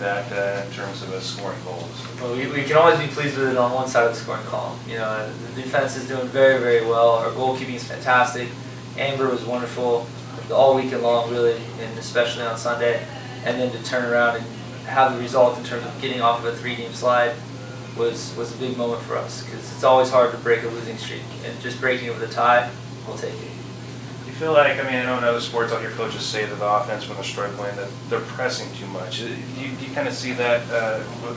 that in terms of scoring goals? Well, we can always be pleased with it on one side of the scoring column. You know, the defense is doing very, very well. Our goalkeeping is fantastic. Amber was wonderful all weekend long, really, and especially on Sunday. And then to turn around and have the result in terms of getting off of a 3-game slide was a big moment for us, because it's always hard to break a losing streak, and just breaking it with a tie, we'll take it. You feel like, I mean, I know in other sports, I'll hear coaches say that the offense, when they're struggling, that they're pressing too much. Do you kind of see that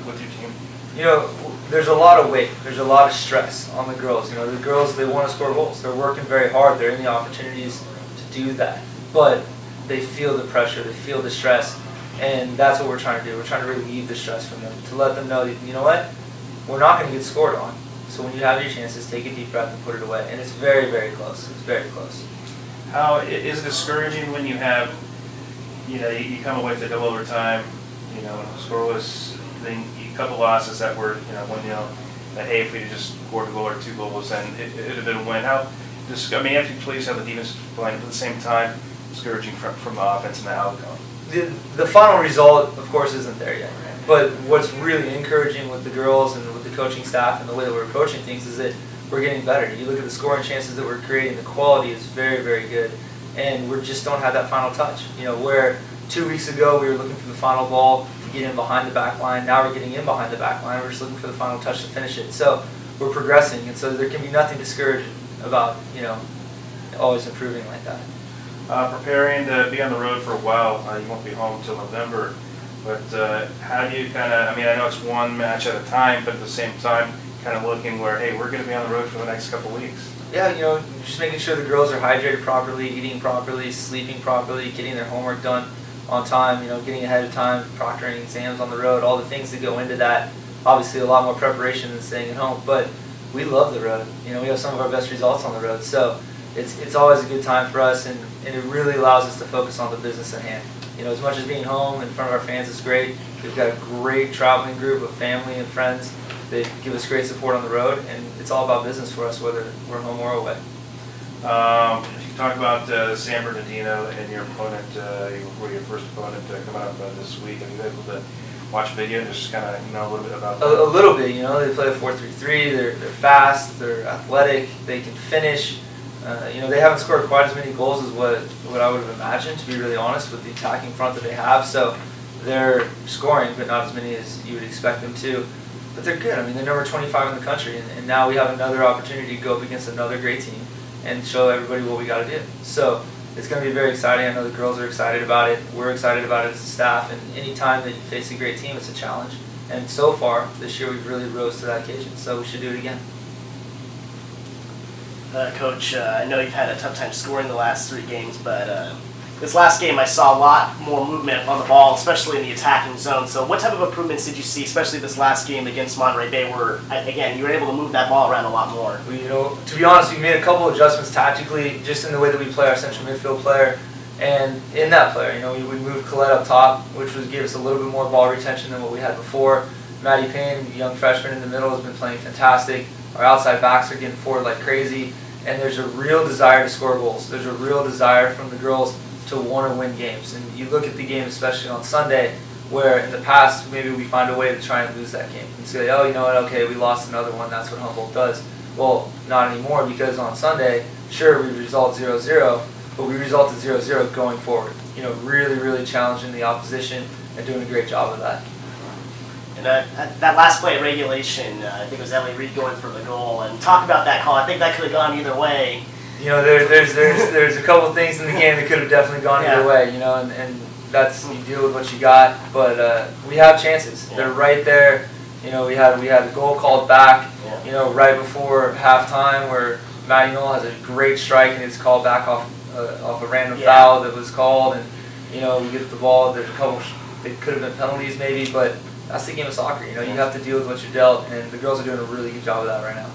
with your team? You know, there's a lot of weight. There's a lot of stress on the girls. You know, the girls, they want to score goals. They're working very hard. They're in the opportunities to do that. But they feel the pressure. They feel the stress. And that's what we're trying to do. We're trying to relieve the stress from them, to let them know that, you know what, we're not going to get scored on. So when you have your chances, take a deep breath and put it away. And it's very, very close. It's very close. How is it discouraging when you have, you know, you come away with a double overtime, you know, scoreless, then a couple losses that were, you know, 1-0, that, hey, if we had just scored a goal or 2 goals, then it would have been a win. How, I mean, after you please have the defense playing, but at the same time, discouraging from the offense and the outcome. The final result, of course, isn't there yet. But what's really encouraging with the girls and with the coaching staff and the way that we're approaching things is that we're getting better. You look at the scoring chances that we're creating, the quality is very, very good. And we just don't have that final touch. You know, where 2 weeks ago we were looking for the final ball to get in behind the back line, now we're getting in behind the back line, we're just looking for the final touch to finish it. So we're progressing, and so there can be nothing discouraging about, you know, always improving like that. Preparing to be on the road for a while, you won't be home until November, but how do you kind of, I mean, I know it's one match at a time, but at the same time, kind of looking where, hey, we're going to be on the road for the next couple weeks. Yeah, you know, just making sure the girls are hydrated properly, eating properly, sleeping properly, getting their homework done on time, you know, getting ahead of time, proctoring exams on the road, all the things that go into that. Obviously a lot more preparation than staying at home, but we love the road. You know, we have some of our best results on the road, so it's always a good time for us, and it really allows us to focus on the business at hand. You know, as much as being home in front of our fans is great, we've got a great traveling group of family and friends. They give us great support on the road, and it's all about business for us, whether we're home or away. If you talk about San Bernardino and your opponent, your first opponent coming up this week, have you been able to watch video and just kind of know a little bit about that? A little bit, you know. They play a 4-3-3. They're fast. They're athletic. They can finish. You know, they haven't scored quite as many goals as what I would have imagined, to be really honest, with the attacking front that they have. So they're scoring, but not as many as you would expect them to. But they're good. I mean, they're number 25 in the country, and now we have another opportunity to go up against another great team and show everybody what we got to do. So it's going to be very exciting. I know the girls are excited about it. We're excited about it as a staff. And any time that you face a great team, it's a challenge. And so far, this year, we've really rose to that occasion. So we should do it again. Coach, I know you've had a tough time scoring the last 3 games, but this last game I saw a lot more movement on the ball, especially in the attacking zone. So what type of improvements did you see, especially this last game against Monterey Bay, where, again, you were able to move that ball around a lot more? Well, you know, to be honest, we made a couple adjustments tactically, just in the way that we play our central midfield player. And in that player, you know, we moved Colette up top, which gave us a little bit more ball retention than what we had before. Maddie Payne, a young freshman in the middle, has been playing fantastic. Our outside backs are getting forward like crazy. And there's a real desire to score goals. There's a real desire from the girls to want to win games. And you look at the game, especially on Sunday, where in the past maybe we find a way to try and lose that game. You say, oh, you know what, okay, we lost another one, that's what Humboldt does. Well, not anymore, because on Sunday, sure, we result 0-0, but we resulted 0-0 going forward. You know, really, really challenging the opposition and doing a great job of that. And that last play at regulation, I think it was Ellie Reed going for the goal. And talk about that call. I think that could have gone either way. You know, there's a couple of things in the game that could have definitely gone either way. You know, and that's, you deal with what you got. But we have chances. Yeah. They're right there. You know, we had the goal called back. Yeah. You know, right before halftime, where Maddie Knoll has a great strike and it's called back off a random foul that was called. And you know, we get the ball. There's a couple. They could have been penalties maybe, but that's the game of soccer. You know, you have to deal with what you're dealt, and the girls are doing a really good job of that right now.